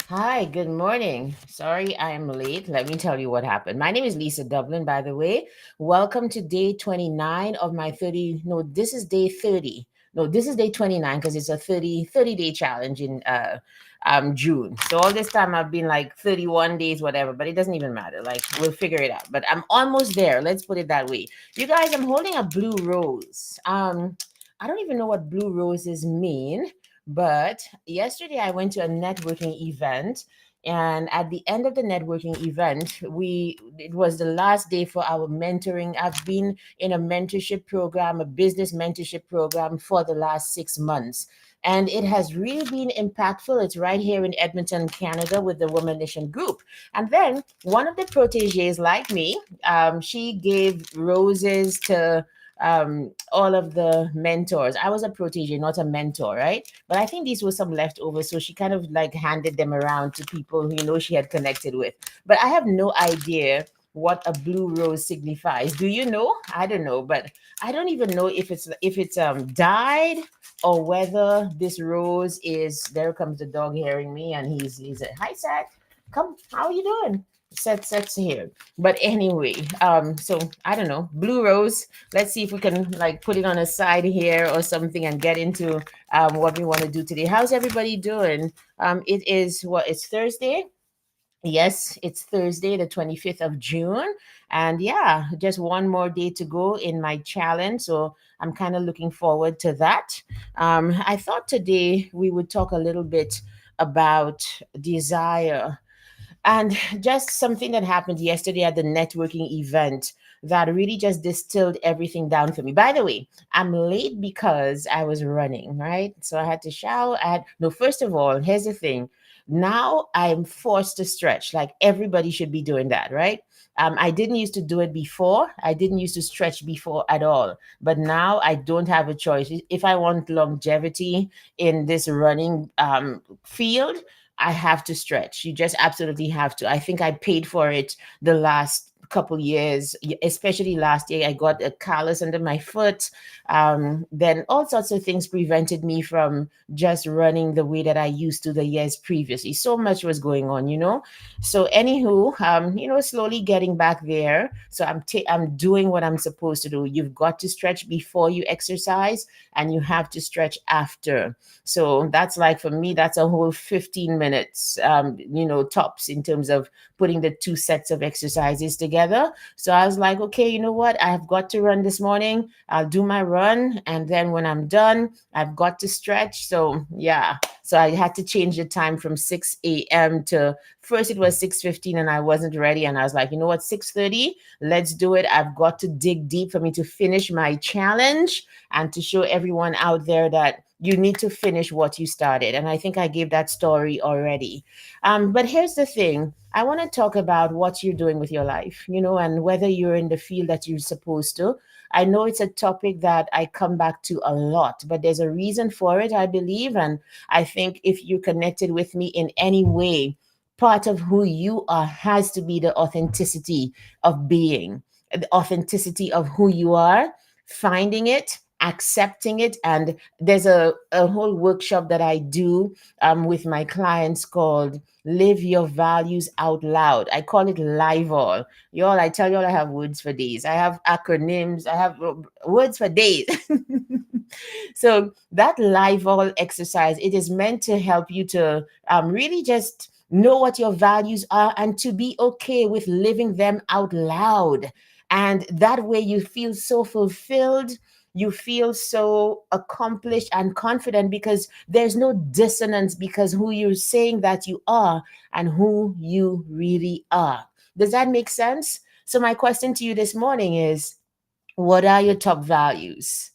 Hi, good morning. Sorry I am late. Let me tell you what happened. My name is Lisa Dublin, by the way. Welcome to day 29 of my 30. No, this is day 30. No, this is day 29 because it's a 30 day challenge in June. So all this time I've been like 31 days, whatever, but it doesn't even matter. Like we'll figure it out. But I'm almost there. Let's put it that way. You guys, I'm holding a blue rose. I don't even know what blue roses mean. But yesterday I went to a networking event, and at the end of the networking event, we it was the last day for our mentoring. I've been in a mentorship program, a business mentorship program for the last 6 months. And it has really been impactful. It's right here in Edmonton, Canada, with the Woman Nation group. And then one of the proteges, like me, she gave roses to all of the mentors. I was a protege, not a mentor, right? But I think these were some leftovers. So she kind of like handed them around to people who, she had connected with. But I have no idea what a blue rose signifies. Do you know? I don't know, but I don't even know if it's dyed or whether this rose is. There comes the dog hearing me, and he's a hi Sat. Come, how are you doing? Set's here. But anyway, so I don't know. Blue rose. Let's see if we can like put it on a side here or something and get into what we want to do today. How's everybody doing? It is what? It's Thursday. Yes, it's Thursday, the 25th of June. And yeah, just one more day to go in my challenge. So I'm kind of looking forward to that. I thought today we would talk a little bit about desire and just something that happened yesterday at the networking event that really just distilled everything down for me. By the way, I'm late because I was running, right? So I had to shower. No, first of all, here's the thing. Now I'm forced to stretch. Like everybody should be doing that, right? I didn't used to do it before. I didn't used to stretch before at all. But now I don't have a choice. If I want longevity in this running field, I have to stretch. You just absolutely have to. I think I paid for it the last couple years, especially last year. I got a callus under my foot. Then all sorts of things prevented me from just running the way that I used to the years previously. So much was going on. So anywho, slowly getting back there. So I'm doing what I'm supposed to do. You've got to stretch before you exercise, and you have to stretch after. So that's like for me, that's a whole 15 minutes, tops in terms of putting the two sets of exercises together. So I was like, okay, you know what? I've got to run this morning. I'll do my run. And then when I'm done, I've got to stretch. So yeah. So I had to change the time from 6 a.m. to first it was 6:15 and I wasn't ready. And I was like, you know what, 6:30, let's do it. I've got to dig deep for me to finish my challenge and to show everyone out there that you need to finish what you started. And I think I gave that story already. But here's the thing. I want to talk about what you're doing with your life, and whether you're in the field that you're supposed to. I know it's a topic that I come back to a lot, but there's a reason for it, I believe. And I think if you're connected with me in any way, part of who you are has to be the authenticity of being, the authenticity of who you are, finding it, accepting it. And there's a whole workshop that I do with my clients called Live Your Values Out Loud. I call it Live All. Y'all, I tell y'all I have words for days. I have acronyms. I have words for days. So that Live All exercise, it is meant to help you to really just know what your values are and to be okay with living them out loud. And that way you feel so fulfilled, you feel so accomplished and confident because there's no dissonance because who you're saying that you are and who you really are. Does that make sense? So my question to you this morning is, what are your top values?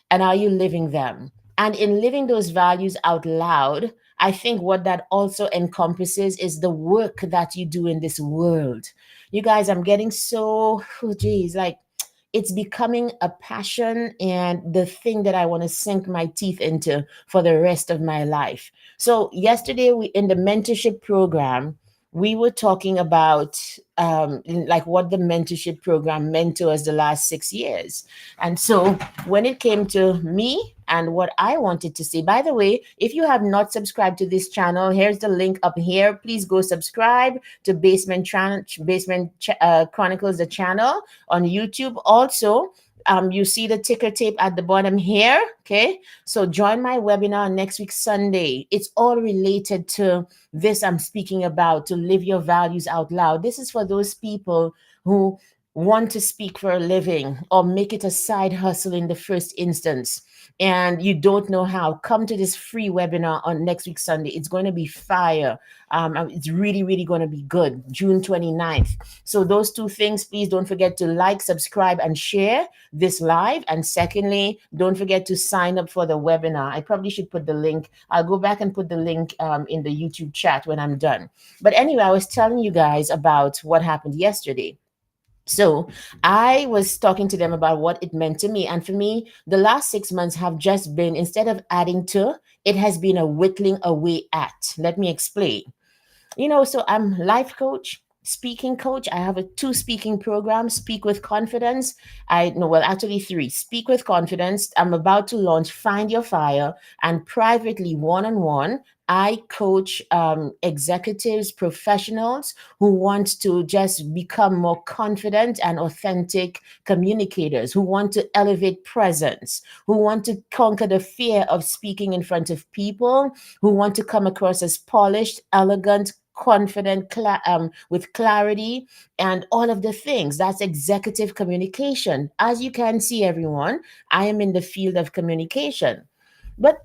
And are you living them? And in living those values out loud, I think what that also encompasses is the work that you do in this world. You guys, I'm getting so, oh geez, like it's becoming a passion and the thing that I want to sink my teeth into for the rest of my life. So yesterday we in the mentorship program, we were talking about like what the mentorship program meant to us the last 6 years. And so when it came to me And what I wanted to say, by the way, if you have not subscribed to this channel, here's the link up here. Please go subscribe to Chronicles, the channel on YouTube. Also, you see the ticker tape at the bottom here. Okay, so join my webinar next week Sunday. It's all related to this I'm speaking about, to live your values out loud. This is for those people who want to speak for a living or make it a side hustle in the first instance, and you don't know how. Come to this free webinar on next week Sunday. It's going to be fire. It's really, really going to be good. June 29th. So those two things, please don't forget to like, subscribe, and share this live. And secondly, don't forget to sign up for the webinar. I probably should put the link. I'll go back and put the link in the YouTube chat when I'm done. But anyway, I was telling you guys about what happened yesterday. So I was talking to them about what it meant to me. And for me, the last 6 months have just been, instead of adding to, it has been a whittling away at. Let me explain. So I'm life coach, speaking coach. I have two speaking programs: Speak with Confidence. I know, well, actually three: Speak with Confidence. I'm about to launch Find Your Fire, and privately, one-on-one, I coach executives, professionals who want to just become more confident and authentic communicators, who want to elevate presence, who want to conquer the fear of speaking in front of people, who want to come across as polished, elegant, confident, with clarity, and all of the things. That's executive communication. As you can see, everyone, I am in the field of communication. But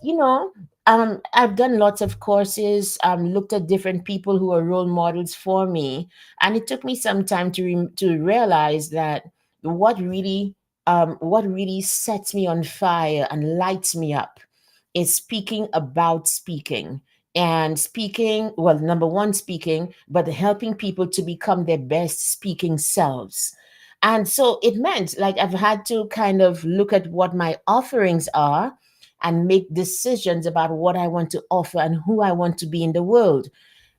I've done lots of courses, looked at different people who are role models for me, and it took me some time to realize that what really what really sets me on fire and lights me up is speaking about speaking. And speaking, well, number one, speaking, but helping people to become their best speaking selves. And so it meant, like, I've had to kind of look at what my offerings are and make decisions about what I want to offer and who I want to be in the world.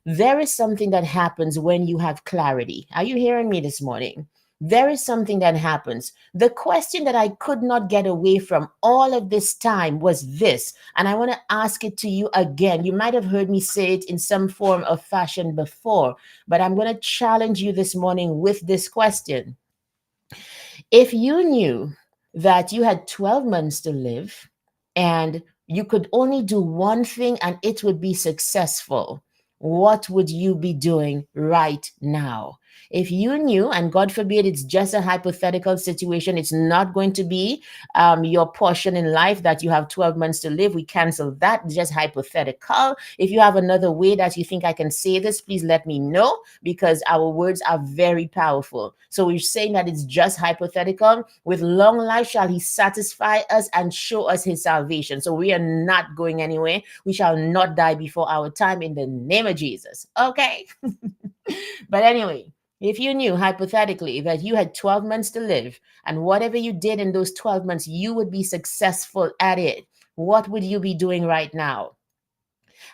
There is something that happens when you have clarity. Are you hearing me this morning? There is something that happens. The question that I could not get away from all of this time was this, and I want to ask it to you again. You might have heard me say it in some form of fashion before, but I'm going to challenge you this morning with this question. If you knew that you had 12 months to live and you could only do one thing and it would be successful, what would you be doing right now? If you knew, and God forbid, it's just a hypothetical situation, it's not going to be your portion in life that you have 12 months to live. We cancel that, it's just hypothetical. If you have another way that you think I can say this, please let me know, because our words are very powerful. So we're saying that it's just hypothetical. With long life shall he satisfy us and show us his salvation. So we are not going anywhere. We shall not die before our time in the name of Jesus. Okay. But anyway, if you knew hypothetically that you had 12 months to live and whatever you did in those 12 months, you would be successful at it, what would you be doing right now?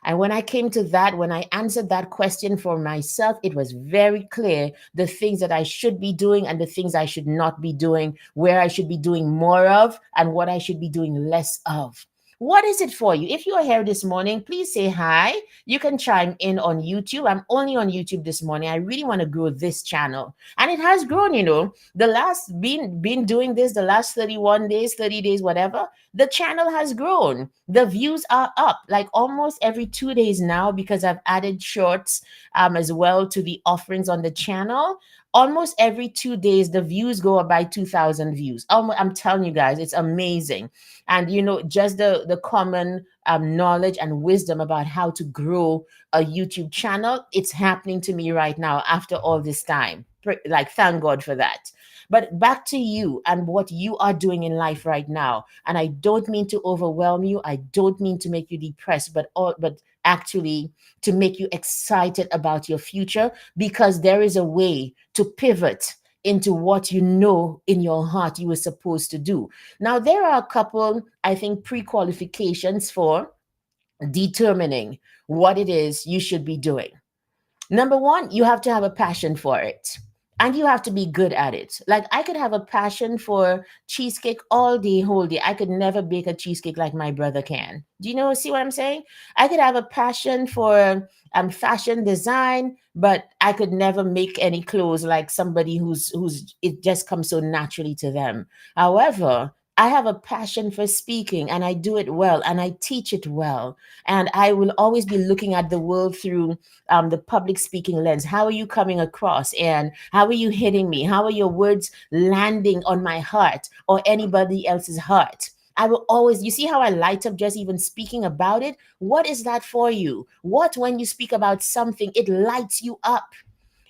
And when I came to that, when I answered that question for myself, it was very clear the things that I should be doing and the things I should not be doing, where I should be doing more of and what I should be doing less of. What is it for you? If you are here this morning, please say hi. You can chime in on YouTube. I'm only on YouTube this morning. I really want to grow this channel. And it has grown, the last been doing this the last 31 days, 30 days, whatever. The channel has grown. The views are up like almost every 2 days now, because I've added shorts as well to the offerings on the channel. Almost every 2 days, the views go up by 2,000 views. I'm telling you guys, it's amazing. And just the common knowledge and wisdom about how to grow a YouTube channel, it's happening to me right now after all this time. Like, thank God for that. But back to you and what you are doing in life right now. And I don't mean to overwhelm you. I don't mean to make you depressed, but actually to make you excited about your future, because there is a way to pivot into what you know in your heart you were supposed to do. Now, there are a couple, I think, pre-qualifications for determining what it is you should be doing. Number one, you have to have a passion for it. and you have to be good at it. Like I could have a passion for cheesecake all day, whole day. I could never bake a cheesecake like my brother can. Do you know? See what I'm saying? I could have a passion for fashion design, but I could never make any clothes like somebody who's it just comes so naturally to them. However, I have a passion for speaking and I do it well and I teach it well. And I will always be looking at the world through the public speaking lens. How are you coming across? And how are you hitting me? How are your words landing on my heart or anybody else's heart? I will always, you see how I light up just even speaking about it? What is that for you? What, when you speak about something, it lights you up?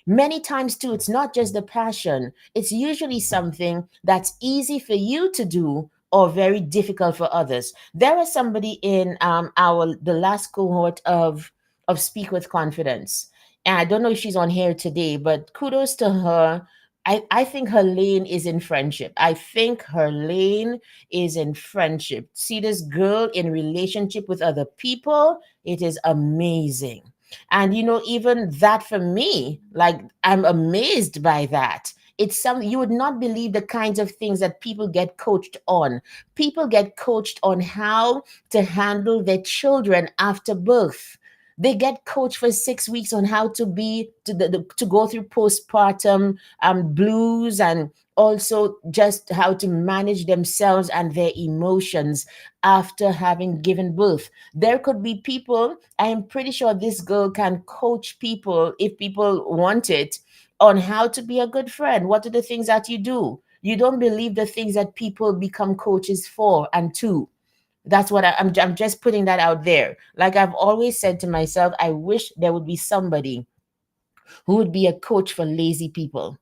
Many times, too, it's not just the passion, it's usually something that's easy for you to do or very difficult for others. There was somebody in the last cohort of Speak with Confidence. And I don't know if she's on here today, but kudos to her. I think her lane is in friendship. I think her lane is in friendship. See this girl in relationship with other people, it is amazing. And even that for me, like I'm amazed by that. It's some you would not believe the kinds of things that people get coached on. People get coached on how to handle their children after birth. They get coached for 6 weeks on how to be to go through postpartum blues, and also just how to manage themselves and their emotions after having given birth. There could be people, I am pretty sure this girl can coach people, if people want it, on how to be a good friend. What are the things that you do? You don't believe the things that people become coaches for and to. That's what I'm just putting that out there. Like I've always said to myself, I wish there would be somebody who would be a coach for lazy people.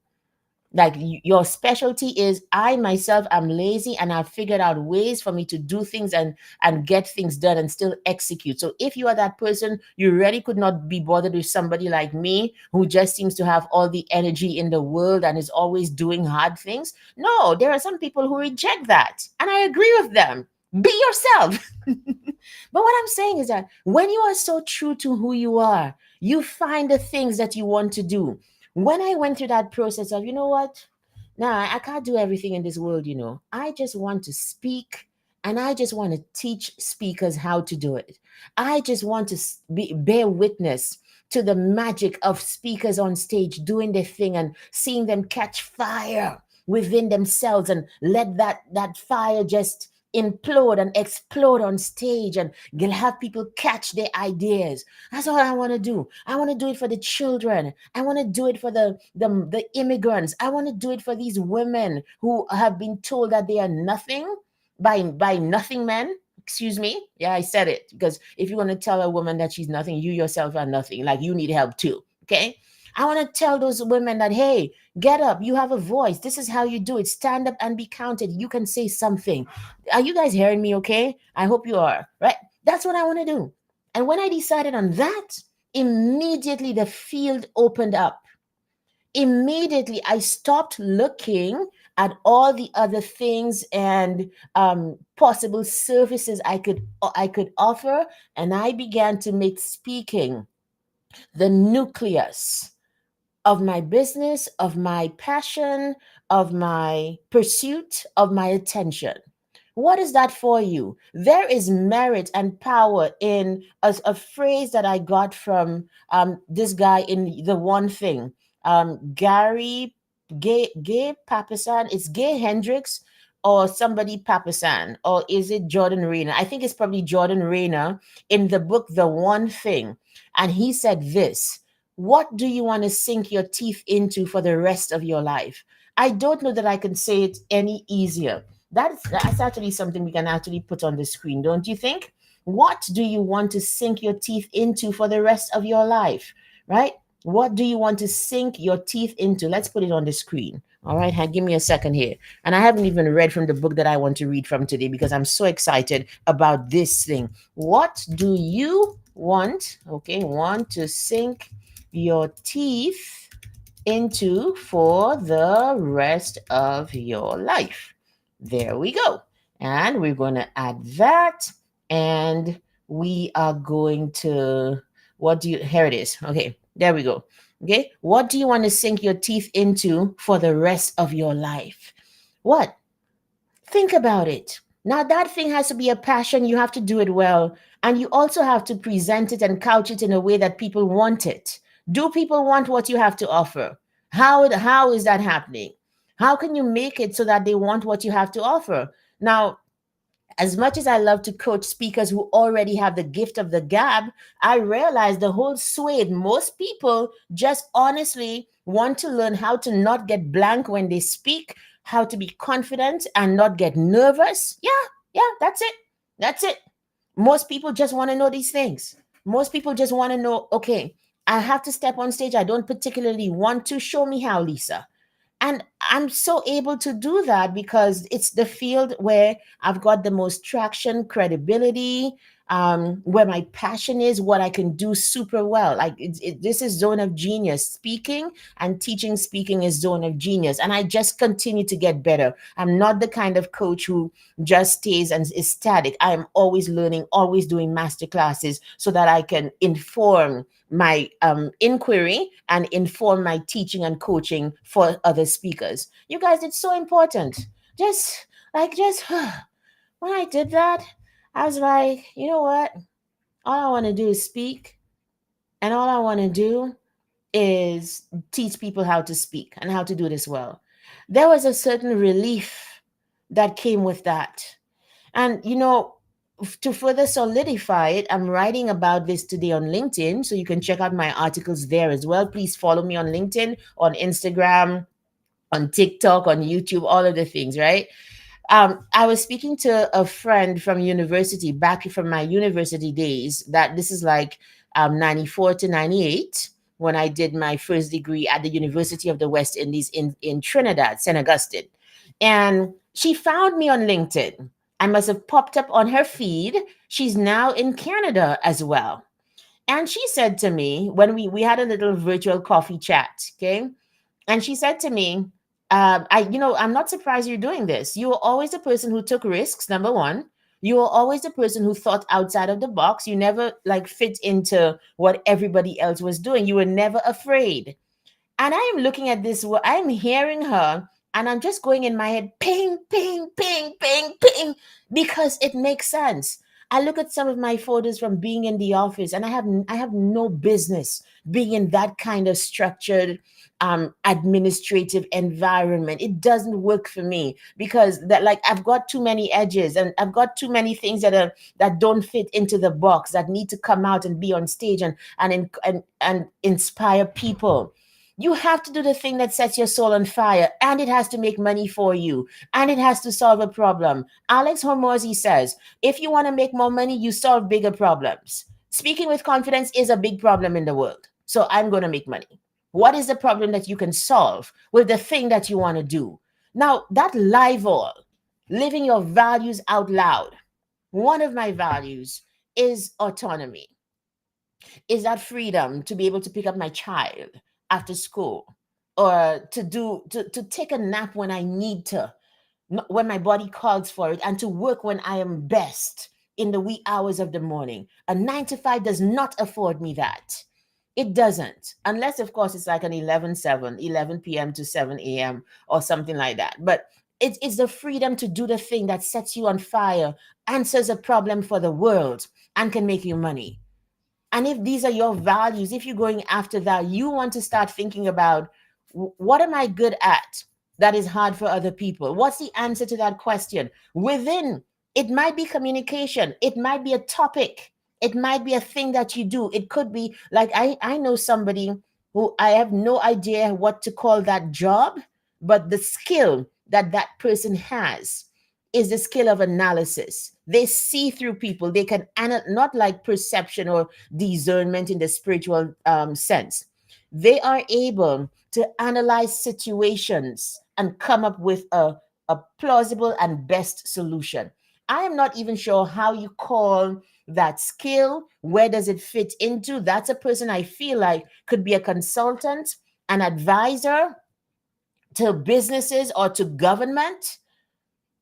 Like your specialty is, I myself am lazy and I've figured out ways for me to do things and get things done and still execute. So if you are that person, you really could not be bothered with somebody like me who just seems to have all the energy in the world and is always doing hard things. No, there are some people who reject that, and I agree with them. Be yourself. But what I'm saying is that when you are so true to who you are, you find the things that you want to do. When I went through that process of, you know what? Nah, I can't do everything in this world. I just want to speak, and I just want to teach speakers how to do it. I just want to bear witness to the magic of speakers on stage doing their thing and seeing them catch fire within themselves and let that fire just implode and explode on stage, and you'll have people catch their ideas. That's all I want to do. I want to do it for the children. I want to do it for the immigrants. I want to do it for these women who have been told that they are nothing by nothing men. Excuse me. Yeah, I said it, because if you're going to tell a woman that she's nothing, you yourself are nothing. Like you need help too. Okay. I want to tell those women that, hey, get up. You have a voice. This is how you do it. Stand up and be counted. You can say something. Are you guys hearing me okay? I hope you are. Right? That's what I want to do. And when I decided on that, immediately the field opened up. Immediately I stopped looking at all the other things and possible services I could offer, and I began to make speaking the nucleus of my business, of my passion, of my pursuit, of my attention. What is that for you? There is merit and power in a phrase that I got from this guy in The One Thing, Gary Gay Papasan. It's Gay Hendricks or somebody Papasan, or is it Jordan Rayner? I think it's probably Jordan Rayner in the book The One Thing. And he said this: what do you want to sink your teeth into for the rest of your life? I don't know that I can say it any easier. That's actually something we can actually put on the screen, don't you think? What do you want to sink your teeth into for the rest of your life? Right? What do you want to sink your teeth into? Let's put it on the screen. All right, give me a second here. And I haven't even read from the book that I want to read from today because I'm so excited about this thing. What do you want to sink your teeth into for the rest of your life? There we go. And we're going to add that. And we are going to, here it is. Okay. There we go. Okay. What do you want to sink your teeth into for the rest of your life? What? Think about it. Now, that thing has to be a passion. You have to do it well. And you also have to present it and couch it in a way that people want it. Do people want what you have to offer? How is that happening? How can you make it so that they want what you have to offer? Now, as much as I love to coach speakers who already have the gift of the gab, I realize the whole swathe, most people just honestly want to learn how to not get blank when they speak, how to be confident and not get nervous. Yeah, that's it. That's it. Most people just want to know these things. Most people just want to know, okay, I have to step on stage. I don't particularly want to. Show me how, Lisa. And I'm so able to do that because it's the field where I've got the most traction, credibility, where my passion is, what I can do super well. Like this is zone of genius. Speaking and teaching speaking is zone of genius. And I just continue to get better. I'm not the kind of coach who just stays and is static. I am always learning, always doing master classes so that I can inform my inquiry and inform my teaching and coaching for other speakers. You guys, it's so important. Just just when I did that, I was like, you know what? All I want to do is speak, and all I want to do is teach people how to speak and how to do this well. There was a certain relief that came with that. And to further solidify it, I'm writing about this today on LinkedIn. So you can check out my articles there as well. Please follow me on LinkedIn, on Instagram, on TikTok, on YouTube, all of the things, right? I was speaking to a friend from university, back from my university days, that this is like 94 to 98, when I did my first degree at the University of the West Indies in Trinidad, St. Augustine. And she found me on LinkedIn. I must have popped up on her feed. She's now in Canada as well. And she said to me, when we had a little virtual coffee chat, okay? And she said to me, I'm not surprised you're doing this. You were always a person who took risks, number one. You were always a person who thought outside of the box. You never like fit into what everybody else was doing. You were never afraid. And I am looking at this, I'm hearing her, and I'm just going in my head, ping, ping, ping, ping, ping, because it makes sense. I look at some of my photos from being in the office, and I have no business being in that kind of structured administrative environment. It doesn't work for me because that, like, I've got too many edges and I've got too many things that don't fit into the box, that need to come out and be on stage and inspire people. You have to do the thing that sets your soul on fire, and it has to make money for you, and it has to solve a problem. Alex Hormozy says, if you want to make more money, you solve bigger problems. Speaking with confidence is a big problem in the world. So I'm going to make money. What is the problem that you can solve with the thing that you want to do? Now, that live all, living your values out loud, one of my values is autonomy, is that freedom to be able to pick up my child after school, or to take a nap when I need to, when my body calls for it, and to work when I am best in the wee hours of the morning. A 9 to 5 does not afford me that. It doesn't, unless of course it's like an 11 p.m. to 7 a.m. or something like that. But it's the freedom to do the thing that sets you on fire, answers a problem for the world, and can make you money. And if these are your values, if you're going after that, you want to start thinking about, what am I good at that is hard for other people? What's the answer to that question? Within, it might be communication, it might be a topic, it might be a thing that you do. It could be like, I know somebody who, I have no idea what to call that job, but the skill that that person has is the skill of analysis. They see through people. They can not like perception or discernment in the spiritual sense. They are able to analyze situations and come up with a plausible and best solution. I am not even sure how you call that skill. Where does it fit into? That's a person I feel like could be a consultant, an advisor to businesses or to government.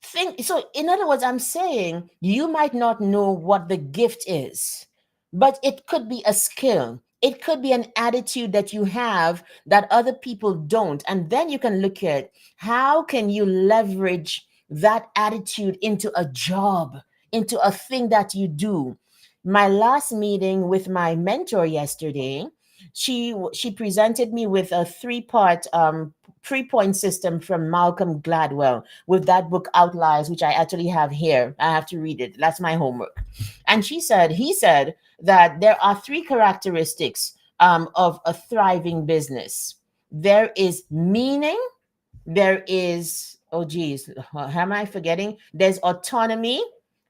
Think so. In other words, I'm saying you might not know what the gift is, but it could be a skill. It could be an attitude that you have that other people don't. And then you can look at how can you leverage that attitude into a job, into a thing that you do. My last meeting with my mentor yesterday, she presented me with a three-part 3-point system from Malcolm Gladwell with that book Outliers, which I actually have here. I have to read it. That's my homework. And he said that there are three characteristics of a thriving business. There is meaning, there is, oh geez, how am I forgetting? There's autonomy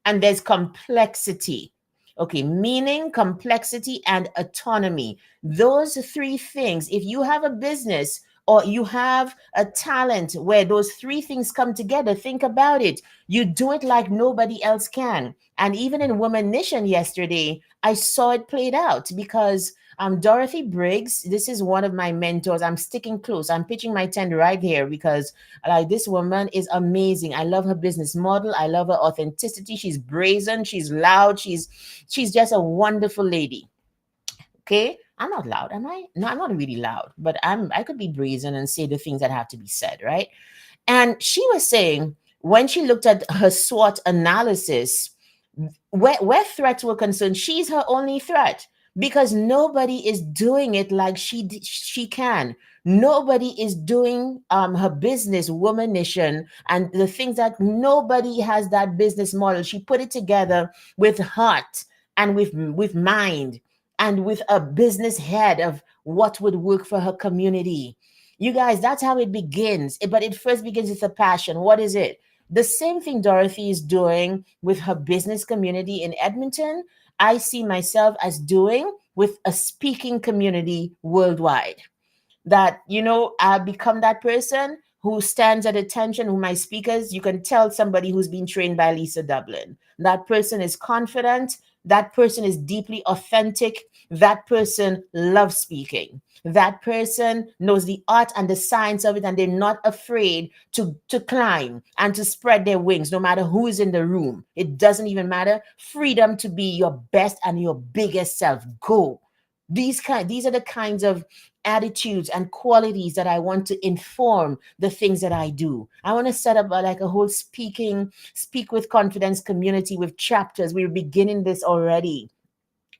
and there's complexity. Okay, meaning, complexity, and autonomy. Those three things, if you have a business or you have a talent where those three things come together, think about it. You do it like nobody else can. And even in Woman Nation yesterday, I saw it played out because Dorothy Briggs, this is one of my mentors. I'm sticking close. I'm pitching my tent right here because like this woman is amazing. I love her business model. I love her authenticity. She's brazen. She's loud. She's just a wonderful lady. Okay. I'm not loud, am I? No, I'm not really loud, but I could be brazen and say the things that have to be said, right? And she was saying when she looked at her SWOT analysis, where threats were concerned, she's her only threat because nobody is doing it like she can. Nobody is doing her business womanition and the things that nobody has that business model. She put it together with heart and with mind and with a business head of what would work for her community. You guys, that's how it begins. But it first begins with a passion. What is it? The same thing Dorothy is doing with her business community in Edmonton, I see myself as doing with a speaking community worldwide. That, I become that person who stands at attention, who my speakers, you can tell somebody who's been trained by Lisa Dublin. That person is confident. That person is deeply authentic. That person loves speaking. That person knows the art and the science of it, and they're not afraid to climb and to spread their wings, no matter who is in the room. It doesn't even matter. Freedom to be your best and your biggest self. Go. These are the kinds of attitudes and qualities that I want to inform the things that I do. I want to set up like a whole speak with confidence community with chapters. We're beginning this already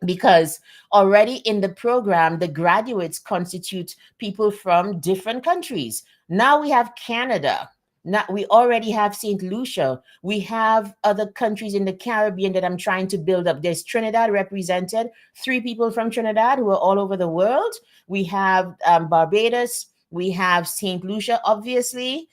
because already in the program, the graduates constitute people from different countries. Now we have Canada. Now we already have St. Lucia. We have other countries in the Caribbean that I'm trying to build up. There's Trinidad represented, three people from Trinidad who are all over the world. We have Barbados. We have St. Lucia, obviously.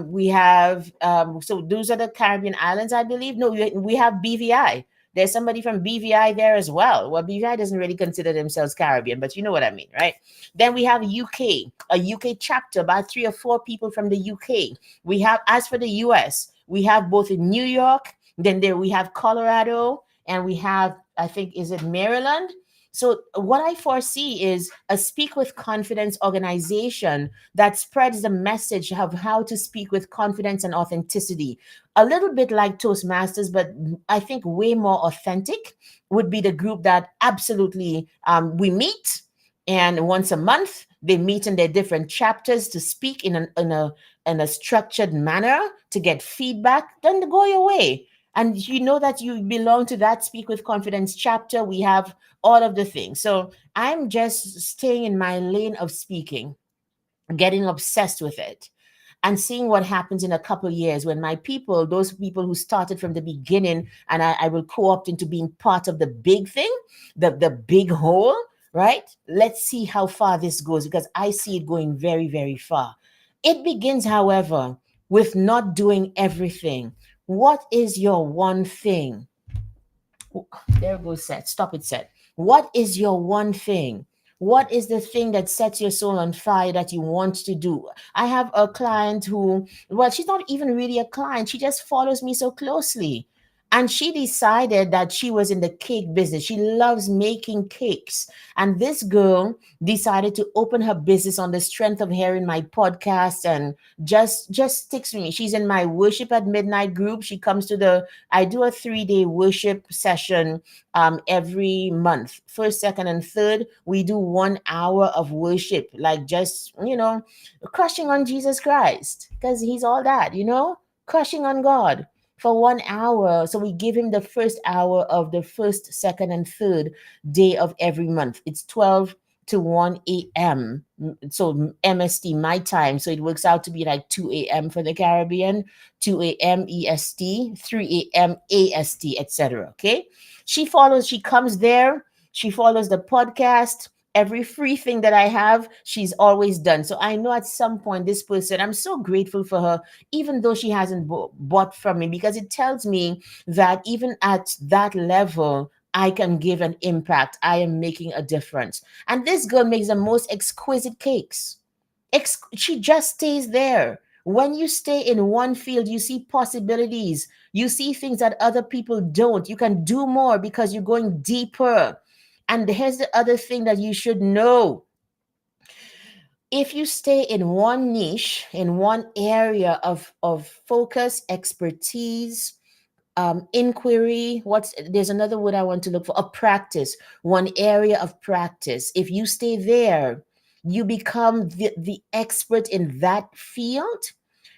We have, so those are the Caribbean islands, I believe. No, we have BVI. There's somebody from BVI there as well. Well, BVI doesn't really consider themselves Caribbean, but you know what I mean, right? Then we have UK, a UK chapter, about 3 or 4 people from the UK. We have, as for the US, we have both in New York, then there we have Colorado, and we have, I think, is it Maryland? So what I foresee is a Speak with Confidence organization that spreads the message of how to speak with confidence and authenticity. A little bit like Toastmasters, but I think way more authentic would be the group that absolutely we meet, and once a month they meet in their different chapters to speak in a structured manner to get feedback. Then go your way. And you know that you belong to that Speak with Confidence chapter. We have all of the things. So I'm just staying in my lane of speaking, getting obsessed with it, and seeing what happens in a couple of years when my people, those people who started from the beginning, and I will co-opt into being part of the big thing, the big whole, right? Let's see how far this goes because I see it going very, very far. It begins, however, with not doing everything. What is your one thing? There goes Seth. Stop it, Seth. What is your one thing? What is the thing that sets your soul on fire that you want to do? I have a client who, well, she's not even really a client. She just follows me so closely. And she decided that she was in the cake business. She loves making cakes. And this girl decided to open her business on the strength of hearing my podcast and just sticks with me. She's in my worship at midnight group. She comes to the I do a 3-day worship session every month. First, second, and third, we do 1 hour of worship, like just, crushing on Jesus Christ, because he's all that, crushing on God for 1 hour. So we give him the first hour of the first, second, and third day of every month. It's 12 to 1 a.m. So MST, my time. So it works out to be like 2 a.m. for the Caribbean, 2 a.m. EST, 3 a.m. AST, etc. Okay. She comes there, she follows the podcast. Every free thing that I have, she's always done. So I know at some point this person, I'm so grateful for her, even though she hasn't bought from me, because it tells me that even at that level, I can give an impact. I am making a difference. And this girl makes the most exquisite cakes. She just stays there. When you stay in one field, you see possibilities. You see things that other people don't. You can do more because you're going deeper. And here's the other thing that you should know. If you stay in one niche, in one area of focus, expertise, inquiry, there's another word I want to look for, a practice, one area of practice. If you stay there, you become the expert in that field.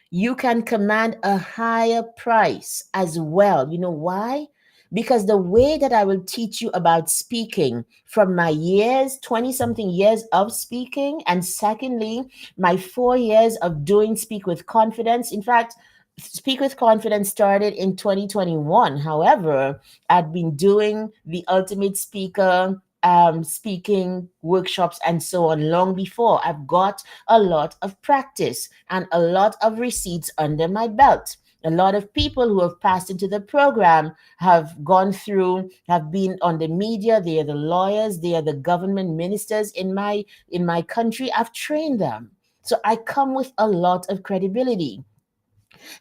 You can command a higher price as well. You know why? Because the way that I will teach you about speaking from my years, 20 something years of speaking, and secondly, my 4 years of doing Speak with Confidence. In fact, Speak with Confidence started in 2021. However, I'd been doing the Ultimate Speaker speaking workshops and so on long before. I've got a lot of practice and a lot of receipts under my belt. A lot of people who have passed into the program have gone through, have been on the media. They are the lawyers, they are the government ministers in my country. I've trained them. So I come with a lot of credibility.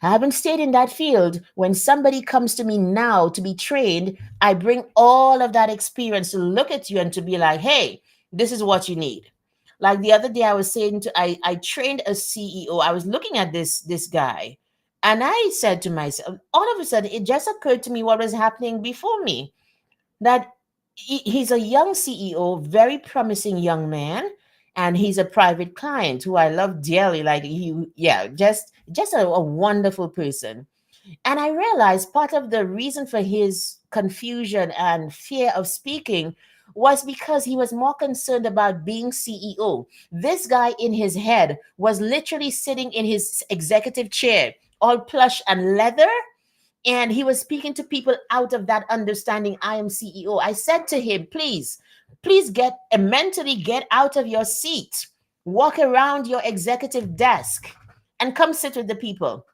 I haven't stayed in that field. When somebody comes to me now to be trained, I bring all of that experience to look at you and to be like, hey, this is what you need. Like the other day, I was saying I trained a CEO. I was looking at this guy, and I said to myself, all of a sudden, it just occurred to me what was happening before me. That he's a young CEO, very promising young man, and he's a private client who I love dearly. Like yeah, just a wonderful person. And I realized part of the reason for his confusion and fear of speaking was because he was more concerned about being CEO. This guy in his head was literally sitting in his executive chair, all plush and leather, and he was speaking to people out of that understanding. I am CEO. I said to him, please mentally get out of your seat, walk around your executive desk, and come sit with the people.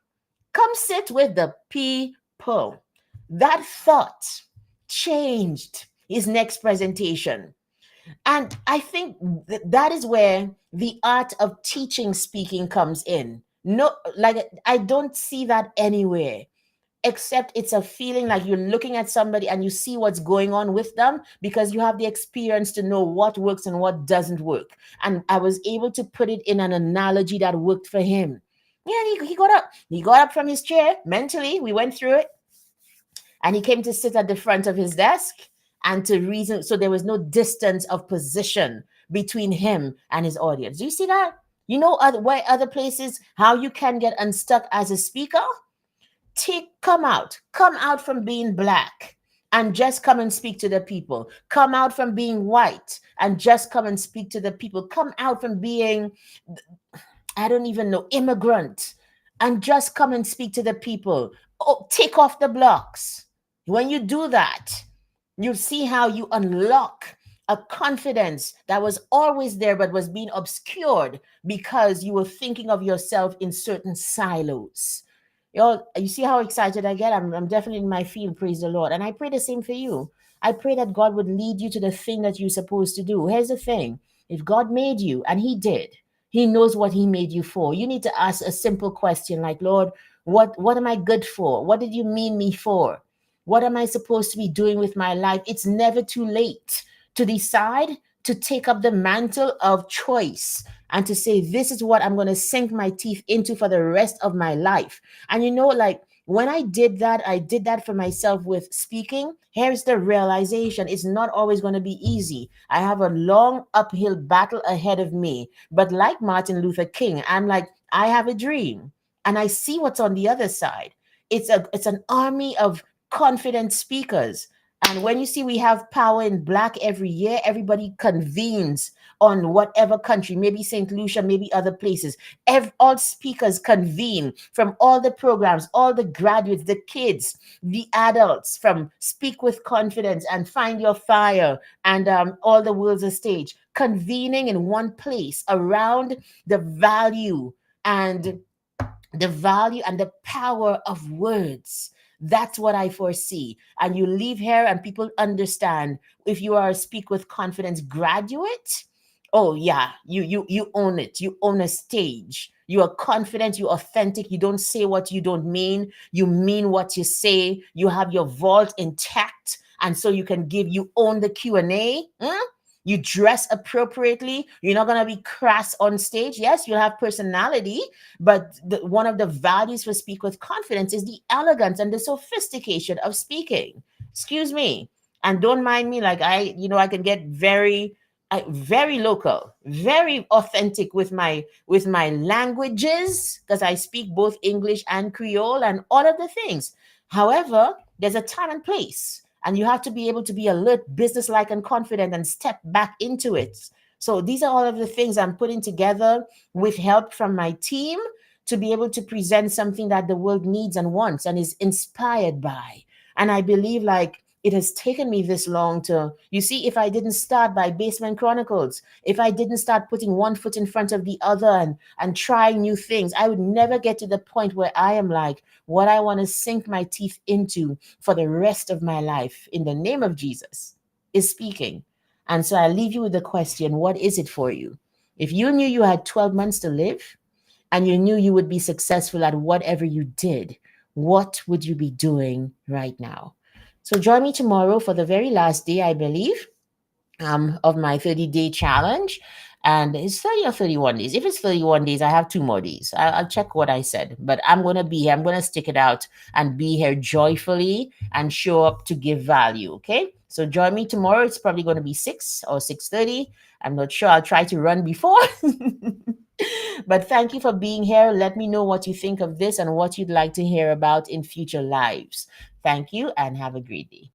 Come sit with the people. That thought changed his next presentation. And I think that is where the art of teaching speaking comes in. No, like I don't see that anywhere, except it's a feeling like you're looking at somebody and you see what's going on with them because you have the experience to know what works and what doesn't work. And I was able to put it in an analogy that worked for him. Yeah, he got up. He got up from his chair mentally. We went through it. And he came to sit at the front of his desk and to reason. So there was no distance of position between him and his audience. Do you see that? You know why other places, how you can get unstuck as a speaker? Come out from being black and just come and speak to the people. Come out from being white and just come and speak to the people. Come out from being, I don't even know, immigrant, and just come and speak to the people. Oh, take off the blocks. When you do that, you see how you unlock a confidence that was always there but was being obscured because you were thinking of yourself in certain silos. You see how excited I get? I'm definitely in my field, praise the Lord. And I pray the same for you. I pray that God would lead you to the thing that you're supposed to do. Here's the thing. If God made you, and he did, he knows what he made you for. You need to ask a simple question like, Lord, what am I good for? What did you mean me for? What am I supposed to be doing with my life? It's never too late to decide to take up the mantle of choice and to say, this is what I'm going to sink my teeth into for the rest of my life. And like when I did that for myself with speaking. Here's the realization: it's not always going to be easy. I have a long uphill battle ahead of me. But like Martin Luther King, I'm like, I have a dream and I see what's on the other side. It's an army of confident speakers. And when you see we have Power in Black every year, everybody convenes on whatever country, maybe St. Lucia, maybe other places. All speakers convene from all the programs, all the graduates, the kids, the adults, from Speak with Confidence and Find Your Fire and All the World's a Stage, convening in one place around the value and the power of words. That's what I foresee. And you leave here and people understand, if you are a Speak with Confidence graduate, oh yeah, you own it. You own a stage. You are confident, you're authentic, you don't say what you don't mean, you mean what you say, you have your vault intact, and so you own the Q&A. You dress appropriately. You're not going to be crass on stage. Yes, you'll have personality, but one of the values for Speak with Confidence is the elegance and the sophistication of speaking. Excuse me. And don't mind me, like I can get very local, very authentic with my languages, because I speak both English and Creole and all of the things. However, there's a time and place, and you have to be able to be alert, businesslike, and confident, and step back into it. So these are all of the things I'm putting together with help from my team to be able to present something that the world needs and wants and is inspired by. And I believe, like, it has taken me this long to, you see, if I didn't start by Basement Chronicles, if I didn't start putting one foot in front of the other and trying new things, I would never get to the point where I am like, what I want to sink my teeth into for the rest of my life in the name of Jesus is speaking. And so I leave you with the question, what is it for you? If you knew you had 12 months to live and you knew you would be successful at whatever you did, what would you be doing right now? So join me tomorrow for the very last day, I believe, of my 30-day challenge. And it's 30 or 31 days. If it's 31 days, I have 2 more days. I'll check what I said. But I'm going to be here. I'm going to stick it out and be here joyfully and show up to give value. Okay? So join me tomorrow. It's probably going to be 6 or 6:30. I'm not sure. I'll try to run before. But thank you for being here. Let me know what you think of this and what you'd like to hear about in future lives. Thank you and have a great day.